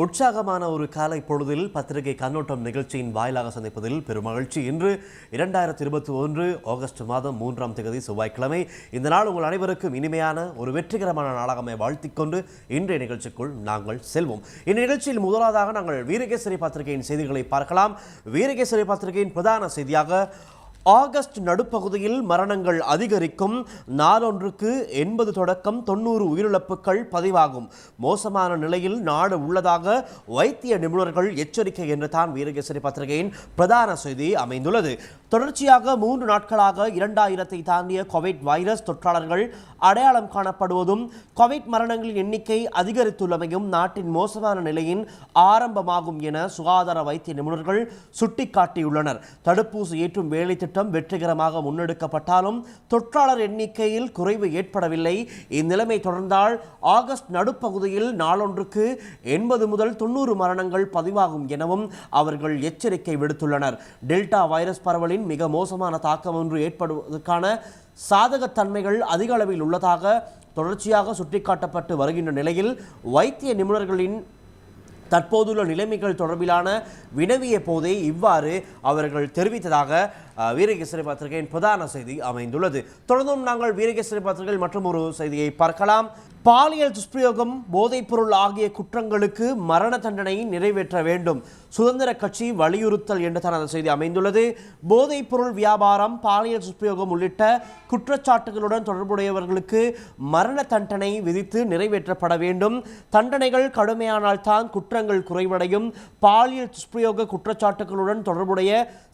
உற்சாகமான ஒரு காலை பொழுதில் பத்திரிகை கண்ணோட்டம் நிகழ்ச்சியின் வாயிலாக சந்திப்பதில் பெரும் மகிழ்ச்சி. இன்று 2021 ஆகஸ்ட் மாதம் 3ஆம் தேதி செவ்வாய்க்கிழமை. இந்த நாள் உங்கள் அனைவருக்கும் இனிமையான ஒரு வெற்றிகரமான நாளாக வாழ்த்திக் கொண்டு இன்றைய நிகழ்ச்சிக்குள் நாங்கள் செல்வோம். இந்நிகழ்ச்சியில் முதலாவதாக நாங்கள் வீரகேசரி பத்திரிகையின் செய்திகளை பார்க்கலாம். வீரகேசரி பத்திரிகையின் பிரதான செய்தியாக ஆகஸ்ட் நடுப்பகுதியில் மரணங்கள் அதிகரிக்கும், நாளொன்றுக்கு 80 தொடக்கம் 90 உயிரிழப்புகள் பதிவாகும், மோசமான நிலையில் நாடு உள்ளதாக வைத்திய நிபுணர்கள் எச்சரிக்கை என்று தான் வீரகேசரி பத்திரிகையின் பிரதான செய்தி அமைந்துள்ளது. தொடர்ச்சியாக 3 நாட்களாக 2000 தாண்டிய கோவிட் வைரஸ் தொற்றாளர்கள் அடையாளம் காணப்படுவதும் கோவிட் மரணங்களின் எண்ணிக்கை அதிகரித்துள்ளமையும் நாட்டின் மோசமான நிலையின் ஆரம்பமாகும் என சுகாதார வைத்திய நிபுணர்கள் சுட்டிக்காட்டியுள்ளனர். தடுப்பூசி ஏற்றும் வேலை திட்டம் வெற்றிகரமாக முன்னெடுக்கப்பட்டாலும் தொற்றாளர் எண்ணிக்கையில் குறைவு ஏற்படவில்லை. இந்நிலைமை தொடர்ந்தால் ஆகஸ்ட் நடுப்பகுதியில் நாளொன்றுக்கு 80 முதல் 90 மரணங்கள் பதிவாகும் எனவும் அவர்கள் எச்சரிக்கை விடுத்துள்ளனர். டெல்டா வைரஸ் பரவலின் மிக மோசமான தாக்கம் ஒன்று ஏற்படுவதற்கான சாதகத்தன்மைகள் அதிக அளவில் உள்ளதாக தொடர்ச்சியாக சுட்டிக்காட்டப்பட்டு வருகின்ற நிலையில் வைத்திய நிபுணர்களின் தற்போதுள்ள நிலைமைகள் தொடர்பிலான வினவிய போதே இவ்வாறு அவர்கள் தெரிவித்ததாக வீரகேசரி பத்திரிகையின் பிரதான செய்தி அமைந்துள்ளது. தொடர்ந்தும் நாங்கள் வீரகேசரி பத்திரிகையில் மற்றும் ஒரு செய்தியை பார்க்கலாம். பாலியல் துஷ்பிரயோகம், போதைப்பொருள் ஆகிய குற்றங்களுக்கு மரண தண்டனை நிறைவேற்ற வேண்டும், சுதந்திர கட்சி வலியுறுத்தல் என்று தனது செய்தி அமைந்துள்ளது. போதைப்பொருள் வியாபாரம், பாலியல் துஷ்பிரயோகம் உள்ளிட்ட குற்றச்சாட்டுகளுடன் தொடர்புடையவர்களுக்கு மரண தண்டனை விதித்து நிறைவேற்றப்பட வேண்டும். தண்டனைகள் கடுமையானால் தான் குற்றங்கள் குறைவடையும். பாலியல் துஷ்பிரயோக குற்றச்சாட்டுகளுடன் தொடர்புடைய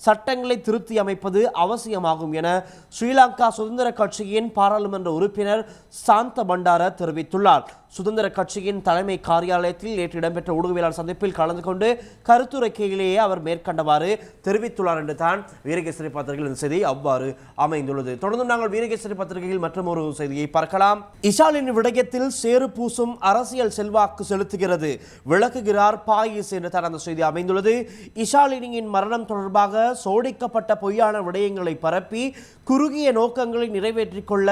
சட்டங்களை திருத்தி அமைப்பது அவசியமாகும் என ஸ்ரீலங்கா சுதந்திர கட்சியின் பாராளுமன்ற உறுப்பினர் சாந்த பண்டார தெரிவித்துள்ளார். சுதந்திர கட்சியின் தலைமை காரியாலயத்தில் நேற்று இடம்பெற்ற ஊடகவியலாளர் சந்திப்பில் கலந்து கொண்டு கருத்துரைக்கையிலேயே அவர் மேற்கண்டவாறு தெரிவித்துள்ளார் என்று தான் வீரகேசரி பத்திரிகையில் இந்த செய்தி அவ்வாறு அமைந்துள்ளது. தொடர்ந்து நாங்கள் வீரகேசரி பத்திரிகையில் மற்றும் ஒரு செய்தியை பார்க்கலாம். இஷாலின் விடயத்தில் சேறு பூசும் அரசியல் செல்வாக்கு செலுத்துகிறது, விளக்குகிறார் பாயிஸ் என்று தான் அந்த செய்தி அமைந்துள்ளது. இஷாலினியின் மரணம் தொடர்பாக சோடிக்கப்பட்ட பொய்யான விடயங்களை பரப்பி குறுகிய நோக்கங்களை நிறைவேற்றிக் கொள்ள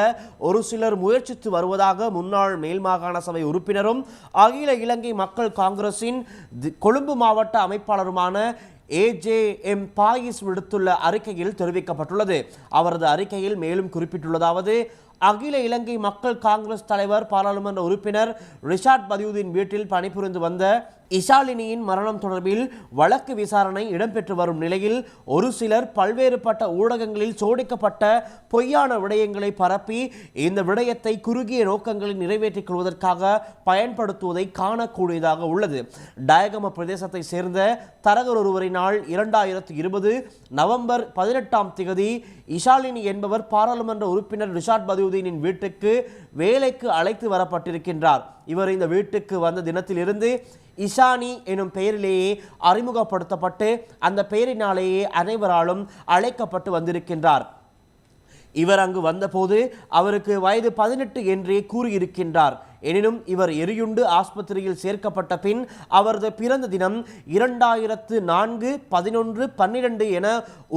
ஒரு சிலர் முயற்சித்து வருவதாக முன்னாள் மேல் மாகாண சபை உறுப்பினரும் அகில இலங்கை மக்கள் காங்கிரசின் கொழும்பு மாவட்ட அமைப்பாளருமான AJM பாயிஸ் விடுத்துள்ள அறிக்கையில் தெரிவிக்கப்பட்டுள்ளது. அவரது அறிக்கையில் மேலும் குறிப்பிட்டுள்ளதாவது: அகில இலங்கை மக்கள் காங்கிரஸ் தலைவர் பாராளுமன்ற உறுப்பினர் ரிஷாட் பதியுதீன் வீட்டில் பணிபுரிந்து வந்த இஷாலினியின் மரணம் தொடர்பில் வழக்கு விசாரணை இடம்பெற்று வரும் நிலையில் ஒரு சிலர் பல்வேறுபட்ட ஊடகங்களில் சோடிக்கப்பட்ட பொய்யான விடயங்களை பரப்பி இந்த விடயத்தை குறுகிய நோக்கங்களை நிறைவேற்றிக் கொள்வதற்காக பயன்படுத்துவதை காணக்கூடியதாக உள்ளது. டயகம பிரதேசத்தை சேர்ந்த தரகர் ஒருவரினால் 2020 நவம்பர் 18ஆம் தேதி இஷாலினி என்பவர் பாராளுமன்ற உறுப்பினர் ரிஷாட் பதியுதீனின் வீட்டுக்கு வேலைக்கு அழைத்து வரப்பட்டிருக்கின்றார். இவர் இந்த வீட்டுக்கு வந்த தினத்திலிருந்து இஷானி எனும் பெயரிலேயே அறிமுகப்படுத்தப்பட்டு அந்த பெயரினாலேயே அனைவராலும் அழைக்கப்பட்டு வந்திருக்கின்றார். இவர் அங்கு வந்தபோது அவருக்கு வயது 18 என்றே கூறியிருக்கின்றார். எனினும் இவர் எரியுண்டு ஆஸ்பத்திரியில் சேர்க்கப்பட்ட பின் அவரது பிறந்த தினம் 2004 11 12 என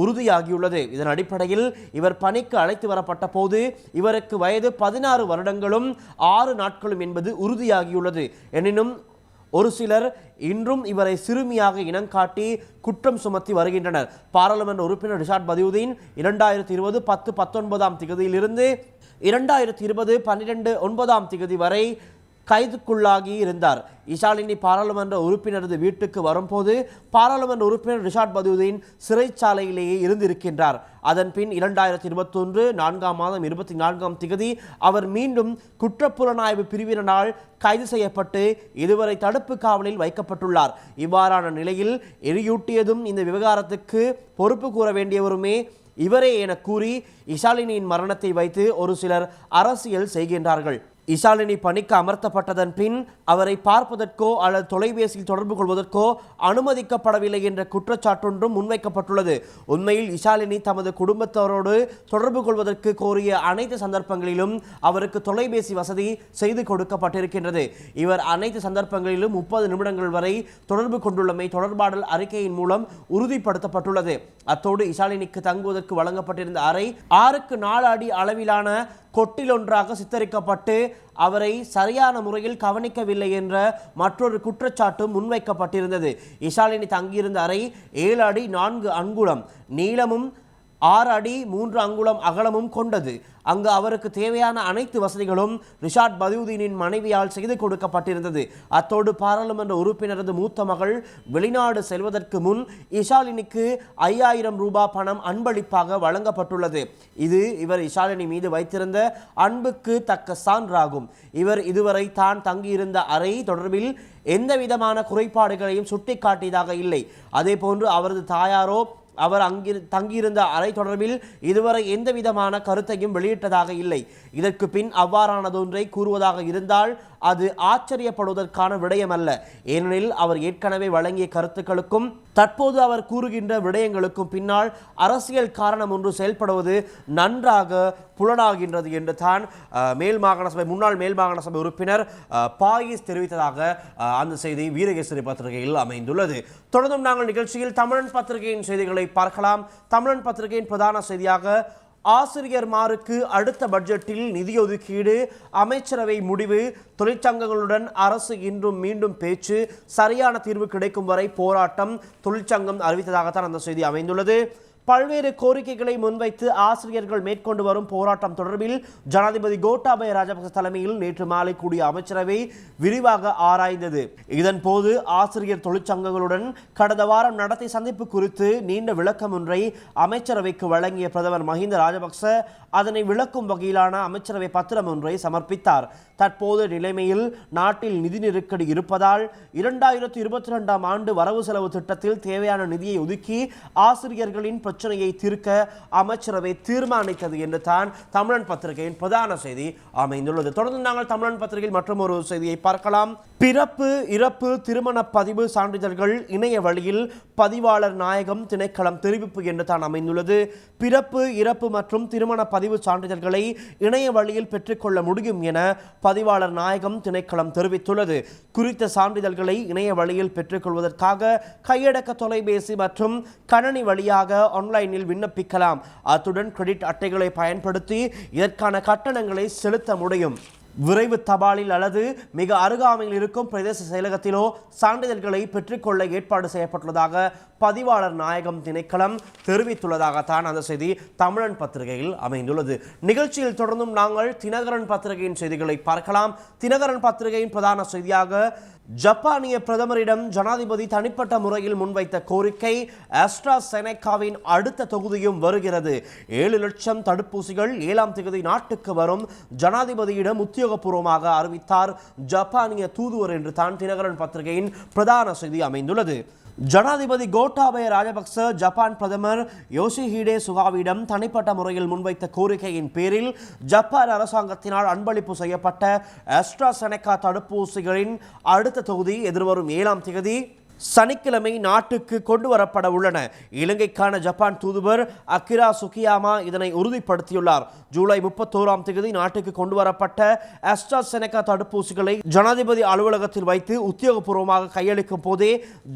உறுதியாகியுள்ளது. இதன் அடிப்படையில் இவர் பணிக்கு அழைத்து வரப்பட்ட போது இவருக்கு வயது 16 வருடங்களும் 6 நாட்களும் என்பது உறுதியாகியுள்ளது. எனினும் ஒரு சிலர் இன்றும் இவரை சிறுமியாக இனங்காட்டி குற்றம் சுமத்தி வருகின்றனர். பாராளுமன்ற உறுப்பினர் ரிஷாட் பதியுதீன் 2020 10-19ஆம் தேதியிலிருந்து 2020 12 9ஆம் தேதி வரை கைதுக்குள்ளாகி இருந்தார். இஷாலினி பாராளுமன்ற உறுப்பினரது வீட்டுக்கு வரும்போது பாராளுமன்ற உறுப்பினர் ரிஷாட் பதியுதீன் சிறைச்சாலையிலேயே இருந்திருக்கின்றார். அதன் பின் 2021 4ஆம் மாதம் 24ஆம் தேதி அவர் மீண்டும் குற்றப்புலனாய்வு பிரிவினரால் கைது செய்யப்பட்டு இதுவரை தடுப்பு காவலில் வைக்கப்பட்டுள்ளார். இவ்வாறான நிலையில் எரியூட்டியதும் இந்த விவகாரத்துக்கு பொறுப்பு கூற வேண்டியவருமே இவரே என கூறி இஷாலினியின் மரணத்தை வைத்து ஒரு சிலர் அரசியல் செய்கின்றார்கள். இஷாலினி பணிக்கு அமர்த்தப்பட்டதன் பின் அவரை பார்ப்பதற்கோ அல்லது தொலைபேசியில் தொடர்பு கொள்வதற்கோ அனுமதிக்கப்படவில்லை என்ற குற்றச்சாட்டொன்றும் முன்வைக்கப்பட்டுள்ளது. உண்மையில் இஷாலினி தமது குடும்பத்தோரோடு தொடர்பு கொள்வதற்கு கோரிய அனைத்து சந்தர்ப்பங்களிலும் அவருக்கு தொலைபேசி வசதி செய்து கொடுக்கப்பட்டிருக்கின்றது. இவர் அனைத்து சந்தர்ப்பங்களிலும் 30 நிமிடங்கள் வரை தொடர்பு கொண்டுள்ளமை தொடர்பாடல் அறிக்கையின் மூலம் உறுதிப்படுத்தப்பட்டுள்ளது. அத்தோடு இஷாலினிக்கு தங்குவதற்கு வழங்கப்பட்டிருந்த அறை 6க்கு 4 அடி அளவிலான கொட்டிலொன்றாக சித்தரிக்கப்பட்டு அவரை சரியான முறையில் கவனிக்கவில்லை என்ற மற்றொரு குற்றச்சாட்டு முன்வைக்கப்பட்டிருந்தது. இஷாலினி தங்கியிருந்த அறை 7 அடி 4 அங்குலம் நீளமும் 6 அடி 3 அங்குலம் அகலமும் கொண்டது. அங்கு அவருக்கு தேவையான அனைத்து வசதிகளும் ரிஷாட் பதியுதீனின் மனைவியால் செய்து கொடுக்கப்பட்டிருந்தது. அத்தோடு பாராளுமன்ற உறுப்பினரது மூத்த மகள் வெளிநாடு செல்வதற்கு முன் இஷாலினிக்கு 5000 ரூபாய் பணம் அன்பளிப்பாக வழங்கப்பட்டுள்ளது. இது இவர் இஷாலினி மீது வைத்திருந்த அன்புக்கு தக்க சான்றாகும். இவர் இதுவரை தான் தங்கியிருந்த அறை தொடர்பில் எந்தவிதமான குறைபாடுகளையும் சுட்டிக்காட்டியதாக இல்லை. அதே போன்று அவரது தாயாரோ அவர் தங்கியிருந்த அறை தொடர்பில் இதுவரை எந்த விதமான கருத்தையும் வெளியிட்டதாக இல்லை. இதற்கு பின் அவ்வாறானதொன்றை கூறுவதாக இருந்தால் அது ஆச்சரியப்படுவதற்கான விடயமல்ல. ஏனெனில் அவர் ஏற்கனவே வழங்கிய கருத்துக்களுக்கும் தற்போது அவர் கூறுகின்ற விடயங்களுக்கும் பின்னால் அரசியல் காரணம் ஒன்று செயல்படுவது நன்றாக புலனாகின்றது என்று தான் முன்னாள் மேல் மாகாண சபை உறுப்பினர் பாயிஸ் தெரிவித்ததாக அந்த செய்தி வீரகேசரி பத்திரிகையில் அமைந்துள்ளது. தொடர்ந்தும் நாங்கள் நிகழ்ச்சியில் தமிழன் பத்திரிகையின் செய்திகளை பார்க்கலாம். தமிழன் பத்திரிகையின் பிரதான செய்தியாக ஆசிரியர்மாருக்கு அடுத்த பட்ஜெட்டில் நிதி ஒதுக்கீடு, அமைச்சரவை முடிவு, தொழிற்சங்கங்களுடன் அரசு இன்றும் மீண்டும் பேச்சு, சரியான தீர்வு கிடைக்கும் வரை போராட்டம், தொழிற்சங்கம் அறிவித்ததாகத்தான் அந்த செய்தி அமைந்துள்ளது. பல்வேறு கோரிக்கைகளை முன்வைத்து ஆசிரியர்கள் மேற்கொண்டு வரும் போராட்டம் தொடர்பில் ஜனாதிபதி கோட்டாபய ராஜபக்ச தலைமையில் நேற்று மாலை கூடிய அமைச்சரவை விரிவாக ஆராய்ந்தது. இதன் போது ஆசிரியர் தொழிற்சங்கங்களுடன் கடந்த வாரம் நடத்திய சந்திப்பு குறித்து நீண்ட விளக்கம் ஒன்றை அமைச்சரவைக்கு வழங்கிய பிரதமர் மஹிந்த ராஜபக்ச அதனை விளக்கும் வகையிலான அமைச்சரவை பத்திரம் ஒன்றை சமர்ப்பித்தார். தற்போது நிலைமையில் நாட்டில் நிதி நெருக்கடி இருப்பதால் 2022ஆம் ஆண்டு வரவு செலவு திட்டத்தில் தேவையான நிதியை ஒதுக்கி ஆசிரியர்களின் பிரச்சனையை தீர்க்க அமைச்சரவை தீர்மானித்தது என்று தான் தமிழன் பத்திரிகையின் பிரதான செய்தி அமைந்துள்ளது. தொடர்ந்து நாங்கள் தமிழன் பத்திரிகையில் மற்றும் ஒரு செய்தியை பார்க்கலாம். பிறப்பு இறப்பு திருமண பதிவு சான்றிதழ்கள் இணைய வழியில் பதிவாளர் நாயகம் திணைக்களம் தெரிவிப்பு என்று தான் அமைந்துள்ளது. பிறப்பு இறப்பு மற்றும் திருமண பதிவு சான்றிதழ்களை இணைய வழியில் பெற்றுக்கொள்ள முடியும் என பதிவாளர் நாயகம் திணைக்களம் தெரிவித்துள்ளது. குறித்த சான்றிதழ்களை இணைய வழியில் பெற்றுக்கொள்வதற்காக கையடக்க தொலைபேசி மற்றும் கணனி வழியாக ஆன்லைனில் விண்ணப்பிக்கலாம். அத்துடன் கிரெடிட் அட்டைகளை பயன்படுத்தி இதற்கான கட்டணங்களை செலுத்த முடியும். விரைவு தபாலில் அல்லது மிக அருகாமையில் இருக்கும் பிரதேச செயலகத்திலோ சான்றிதழ்களை பெற்றுக்கொள்ள ஏற்பாடு செய்யப்பட்டுள்ளதாக பதிவாளர் நாயகம் திணைக்களம் தெரிவித்துள்ளதாகத்தான் அந்த செய்தி தமிழன் பத்திரிகையில் அமைந்துள்ளது. நிகழ்ச்சியில் தொடர்ந்தும் நாங்கள் தினகரன் பத்திரிகையின் செய்திகளை பார்க்கலாம். தினகரன் பத்திரிகையின் பிரதான செய்தியாக ஜப்பானிய பிரதமரிடம் ஜனாதிபதி தனிப்பட்ட முறையில் முன்வைத்த கோரிக்கை, ஆஸ்ட்ராசெனெகாவின் அடுத்த தொகுதியும் வருகிறது. 7 லட்சம் தடுப்பூசிகள் 7ஆம் தேதி நாட்டுக்கு வரும். ஜனாதிபதியிடம் உத்தியோகபூர்வமாக அறிவித்தார் ஜப்பானிய தூதுவர் என்று தான் தினகரன் பத்திரிகையின் பிரதான செய்தி அமைந்துள்ளது. ஜனாதிபதி கோட்டாபய ராஜபக்ச ஜப்பான் பிரதமர் யோஷிஹிடே சுகாவிடம் தனிப்பட்ட முறையில் முன்வைத்த கோரிக்கையின் பேரில் ஜப்பான் அரசாங்கத்தினால் அன்பளிப்பு செய்யப்பட்ட ஆஸ்ட்ராசெனெகா தடுப்பூசிகளின் அடுத்த தொகுதி எதிர்வரும் 7ஆம் தேதி சனிக்கிழமை நாட்டுக்கு கொண்டு வரப்பட உள்ளன. இலங்கைக்கான ஜப்பான் தூதுவர் அகிரா சுகியாமா இதனை உறுதிப்படுத்தியுள்ளார். ஜூலை 31ஆம் தேதி நாட்டுக்கு கொண்டு வரப்பட்ட ஆஸ்ட்ராசெனெகா தடுப்பூசிகளை ஜனாதிபதி அலுவலகத்தில் வைத்து உத்தியோகபூர்வமாக கையளிக்கும் போதே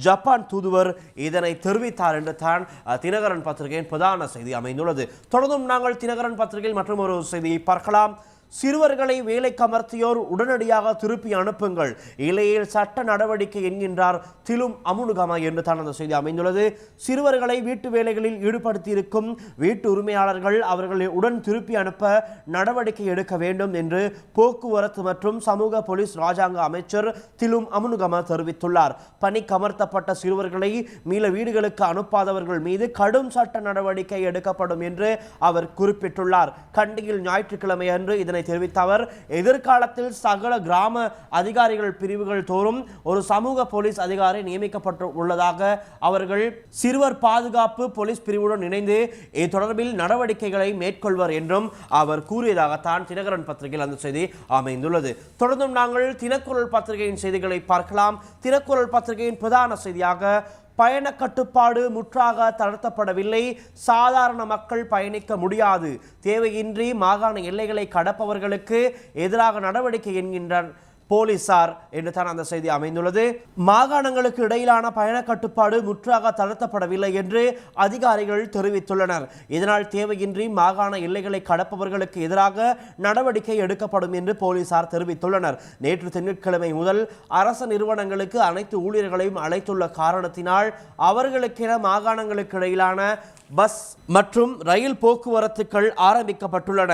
ஜப்பான் தூதுவர் இதனை தெரிவித்தார் என்று தான் தினகரன் பத்திரிகையின் பிரதான செய்தி அமைந்துள்ளது. தொடர்ந்தும் நாங்கள் தினகரன் பத்திரிகையில் மற்றும் ஒரு செய்தியை பார்க்கலாம். சிறுவர்களை வேலைக்கு அமர்த்தியோர் உடனடியாக திருப்பி அனுப்புங்கள், இலையில் சட்ட நடவடிக்கை என்கின்றார் திலும் அமுனுகமா என்று தான் அந்த செய்தி அமைந்துள்ளது. சிறுவர்களை வீட்டு வேலைகளில் ஈடுபடுத்தியிருக்கும் வீட்டு உரிமையாளர்கள் அவர்களை உடன் திருப்பி அனுப்ப நடவடிக்கை எடுக்க வேண்டும் என்று போக்குவரத்து மற்றும் சமூக போலீஸ் ராஜாங்க அமைச்சர் திலும் அமுனுகமா தெரிவித்துள்ளார். பணிக்கமர்த்தப்பட்ட சிறுவர்களை மீள வீடுகளுக்கு அனுப்பாதவர்கள் மீது கடும் சட்ட நடவடிக்கை எடுக்கப்படும் என்று அவர் குறிப்பிட்டுள்ளார். கண்டியில் ஞாயிற்றுக்கிழமை அன்று இதனை தெரிவித்த அவர், எதிர்காலத்தில் சகல கிராம அதிகாரிகள் பிரிவுகள் தோறும் ஒரு சமூக போலீஸ் அதிகாரி நியமிக்கப்பட்டு உள்ளதாக அவர்கள் சிறுவர் பாதுகாப்பு போலீஸ் பிரிவுடன் இணைந்து தொடர்பில் நடவடிக்கைகளை மேற்கொள்வர் என்றும் அவர் கூறியதாகத்தான் தினகரன் பத்திரிகையில் அந்த செய்தி அமைந்துள்ளது. தொடர்ந்தும் நாங்கள் தினக்குரல் பத்திரிகையின் செய்திகளை பார்க்கலாம். தினக்குரல் பத்திரிகையின் பிரதான செய்தியாக பயண கட்டுப்பாடு முற்றாக தளர்த்தப்படவில்லை, சாதாரண மக்கள் பயணிக்க முடியாது, தேவையின்றி மாகாண எல்லைகளை கடப்பவர்களுக்கு எதிராக நடவடிக்கை என்கின்றார் போலீசார் என்று தான் அந்த செய்தி அமைந்துள்ளது. மாகாணங்களுக்கு இடையிலான பயண கட்டுப்பாடு முற்றாக தளர்த்தப்படவில்லை என்று அதிகாரிகள் தெரிவித்துள்ளனர். இதனால் தேவையின்றி மாகாண எல்லைகளை கடப்பவர்களுக்கு எதிராக நடவடிக்கை எடுக்கப்படும் என்று போலீசார் தெரிவித்துள்ளனர். நேற்று திங்கட்கிழமை முதல் அரசு நிறுவனங்களுக்கு அனைத்து ஊழியர்களையும் அழைத்துள்ள காரணத்தினால் அவர்களுக்கென மாகாணங்களுக்கு இடையிலான பஸ் மற்றும் ரயில் போக்குவரத்துகள் ஆரம்பிக்கப்பட்டுள்ளன.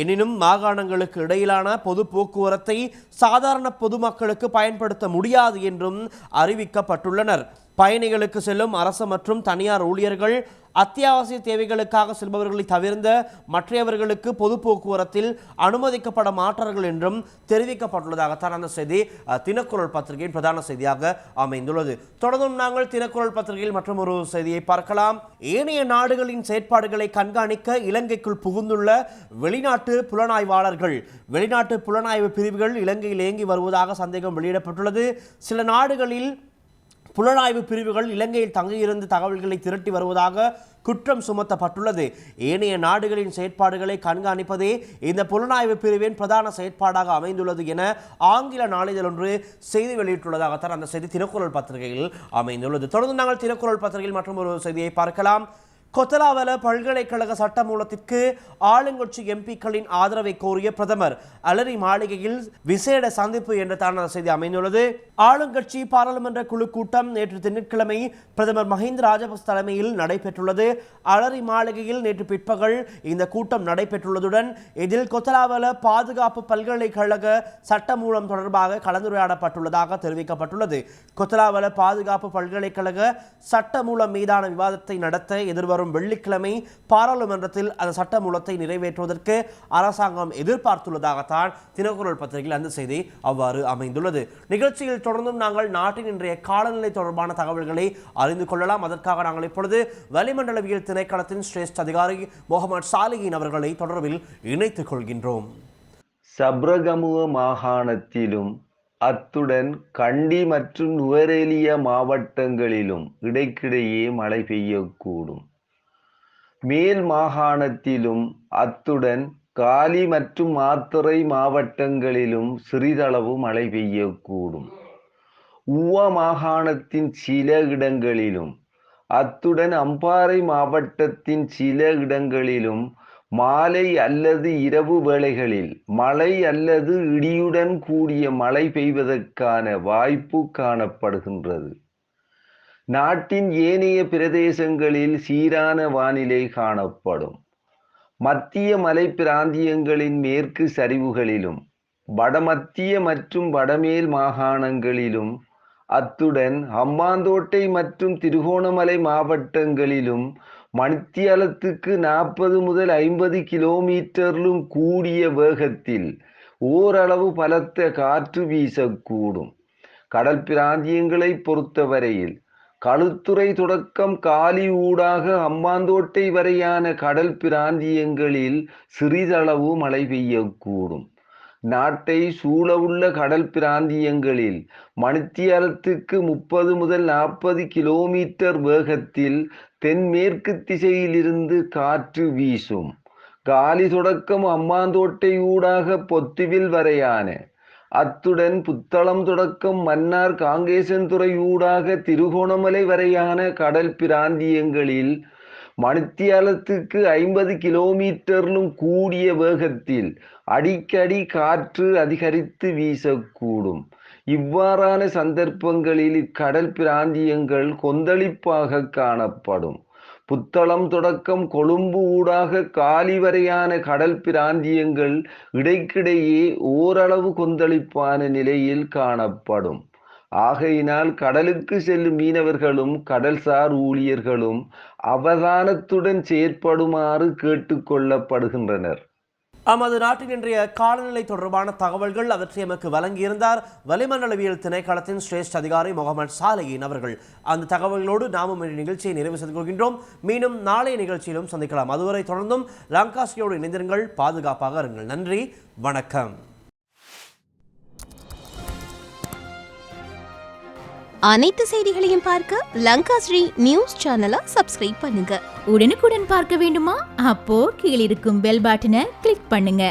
எனினும் மாகாணங்களுக்கு இடையிலான பொது போக்குவரத்தை சாதாரண பொதுமக்களுக்கு பயன்படுத்த முடியாது என்றும் அறிவிக்கப்பட்டுள்ளனர். பயணிகளுக்கு செல்லும் அரசு மற்றும் தனியார் ஊழியர்கள், அத்தியாவசிய தேவைகளுக்காக செல்பவர்களை தவிர்ந்த மற்றவர்களுக்கு பொது போக்குவரத்தில் அனுமதிக்கப்பட மாட்டார்கள் என்றும் தெரிவிக்கப்பட்டுள்ளதாகத்தான் அந்த செய்தி தினக்குரல் பத்திரிகையின் பிரதான செய்தியாக அமைந்துள்ளது. தொடர்ந்தும் நாங்கள் தினக்குரல் பத்திரிகையில் மற்றும் ஒரு செய்தியை பார்க்கலாம். ஏனைய நாடுகளின் செயற்பாடுகளை கண்காணிக்க இலங்கைக்குள் புகுந்துள்ள வெளிநாட்டு புலனாய்வாளர்கள், வெளிநாட்டு புலனாய்வு பிரிவுகள் இலங்கையில் இயங்கி வருவதாக சந்தேகம் வெளியிடப்பட்டுள்ளது. சில நாடுகளில் புலனாய்வு பிரிவுகள் இலங்கையில் தங்கியிருந்து தகவல்களை திரட்டி வருவதாக குற்றம் சுமத்தப்பட்டுள்ளது. ஏனைய நாடுகளின் செயற்பாடுகளை கண்காணிப்பதே இந்த புலனாய்வு பிரிவின் பிரதான செயற்பாடாக அமைந்துள்ளது என ஆங்கில நாளிதழ் ஒன்று செய்தி வெளியிட்டுள்ளதாகத்தான் அந்த செய்தி தினக்குரல் பத்திரிகையில் அமைந்துள்ளது. தொடர்ந்து நாங்கள் தினக்குரல் பத்திரிகையில் மற்றும் ஒரு செய்தியை பார்க்கலாம். கொத்தலாவல பல்கலைக்கழக சட்டமூலத்திற்கு ஆளுங்கட்சி எம்பிக்களின் ஆதரவை கோரிய பிரதமர் அலரி மாளிகையில் விசேட சந்திப்பு என்ற தான செய்தி அமைந்துள்ளது. ஆளுங்கட்சி பாராளுமன்ற குழு கூட்டம் நேற்று திங்கட்கிழமை பிரதமர் மஹிந்த ராஜபக்ச தலைமையில் நடைபெற்றுள்ளது. அலரி மாளிகையில் நேற்று பிற்பகல் இந்த கூட்டம் நடைபெற்றுள்ளதுடன் இதில் கொத்தலாவல பாதுகாப்பு பல்கலைக்கழக சட்டமூலம் தொடர்பாக கலந்துரையாடப்பட்டுள்ளதாக தெரிவிக்கப்பட்டுள்ளது. கொத்தலாவல பாதுகாப்பு பல்கலைக்கழக சட்டமூலம் மீதான விவாதத்தை நடத்த எதிர்வரும் வெள்ளிக்கிழமை பாராளுமன்றத்தில் அந்த சட்டமூலத்தை நிறைவேற்றுவதற்கு அரசாங்கம் எதிர்பார்த்துள்ளதாகத்தான் தினக்குரல் பத்திரிகையில் அந்த செய்தி அவ்வாறு அமைந்துள்ளது. நிகழ்ச்சியில் தொடர்ந்தும் நாங்கள் நாட்டின் இன்றைய காலநிலை தொடர்பான தகவல்களை அறிந்து கொள்ளலாம். அதற்காக நாங்கள் இப்பொழுது வளிமண்டலவியல் திணைக்களத்தின் சிரேஷ்ட அதிகாரி முகமது சாலிகின் அவர்களை தொடர்பில் இணைத்துக் கொள்கின்றோம். சப்ரகமுவ மாகாணத்திலும் அத்துடன் கண்டி மற்றும் நுவரெலிய மாவட்டங்களிலும் இடைக்கிடையே மழை பெய்யக்கூடும். மேல் மாகாணத்திலும் அத்துடன் காலி மற்றும் மாத்தறை மாவட்டங்களிலும் சிறிதளவு மழை பெய்யக்கூடும். ஊவ மாகாணத்தின் சில இடங்களிலும் அத்துடன் அம்பாறை மாவட்டத்தின் சில இடங்களிலும் மாலை அல்லது இரவு வேளைகளில் மழை அல்லது இடியுடன் கூடிய மழை பெய்வதற்கான வாய்ப்பு காணப்படுகின்றது. நாட்டின் ஏனைய பிரதேசங்களில் சீரான வானிலை காணப்படும். மத்திய மலை பிராந்தியங்களின் மேற்கு சரிவுகளிலும் வடமத்திய மற்றும் வடமேல் மாகாணங்களிலும் அத்துடன் ஹம்பாந்தோட்டை மற்றும் திருகோணமலை மாவட்டங்களிலும் மணித்தியாலத்துக்கு 40 முதல் 50 கிலோமீட்டரிலும் கூடிய வேகத்தில் ஓரளவு பலத்த காற்று வீசக்கூடும். கடல் பிராந்தியங்களை பொறுத்தவரையில் களுத்துறை தொடக்கம் காலி ஊடாக ஹம்பாந்தோட்டை வரையான கடல் பிராந்தியங்களில் சிறிதளவு மழை பெய்யக்கூடும். நாட்டை சூழவுள்ள கடல் பிராந்தியங்களில் மணித்தியாலத்துக்கு 30 முதல் 40 கிலோமீட்டர் வேகத்தில் தென்மேற்கு திசையிலிருந்து காற்று வீசும். காலி தொடக்கம் ஹம்பாந்தோட்டை ஊடாக பொத்துவில் வரையான அத்துடன் புத்தளம் தொடக்கம் மன்னார் காங்கேசன்துறை ஊடாக திருகோணமலை வரையான கடல் பிராந்தியங்களில் மணித்தியாலத்துக்கு 50 கிலோமீட்டரிலும் கூடிய வேகத்தில் அடிக்கடி காற்று அதிகரித்து வீசக்கூடும். இவ்வாறான சந்தர்ப்பங்களில் இக்கடல் பிராந்தியங்கள் கொந்தளிப்பாக காணப்படும். புத்தளம் தொடக்கம் கொழும்பு ஊடாக காலி வரையான கடல் பிராந்தியங்கள் இடைக்கிடையே ஓரளவு கொந்தளிப்பான நிலையில் காணப்படும். ஆகையினால் கடலுக்கு செல்லும் மீனவர்களும் கடல்சார் ஊழியர்களும் அவதானத்துடன் செயற்படுமாறு கேட்டுக்கொள்ளப்படுகின்றனர். நமது நாட்டின் இன்றைய காலநிலை தொடர்பான தகவல்கள் அவற்றை எமக்கு வழங்கியிருந்தார் வளிமண்டலவியல் திணைக்களத்தின் சிரேஷ்ட அதிகாரி முகமது சாலிகின் அவர்கள். அந்த தகவல்களோடு நாமும் நிகழ்ச்சியை நிறைவு செய்து கொள்கின்றோம். மீண்டும் நாளைய நிகழ்ச்சியிலும் சந்திக்கலாம். அதுவரை தொடர்ந்தும் லங்காஸ்ரீயோடு இணைந்திருங்கள். பாதுகாப்பாக இருங்கள். நன்றி, வணக்கம். அனைத்து செய்திகளையும் பார்க்க லங்காஸ்ரீ நியூஸ் சேனலை சப்ஸ்கிரைப் பண்ணுங்க. உடனுக்குடன் பார்க்க வேண்டுமா? அப்போ கீழிருக்கும் பெல் பட்டனை கிளிக் பண்ணுங்க.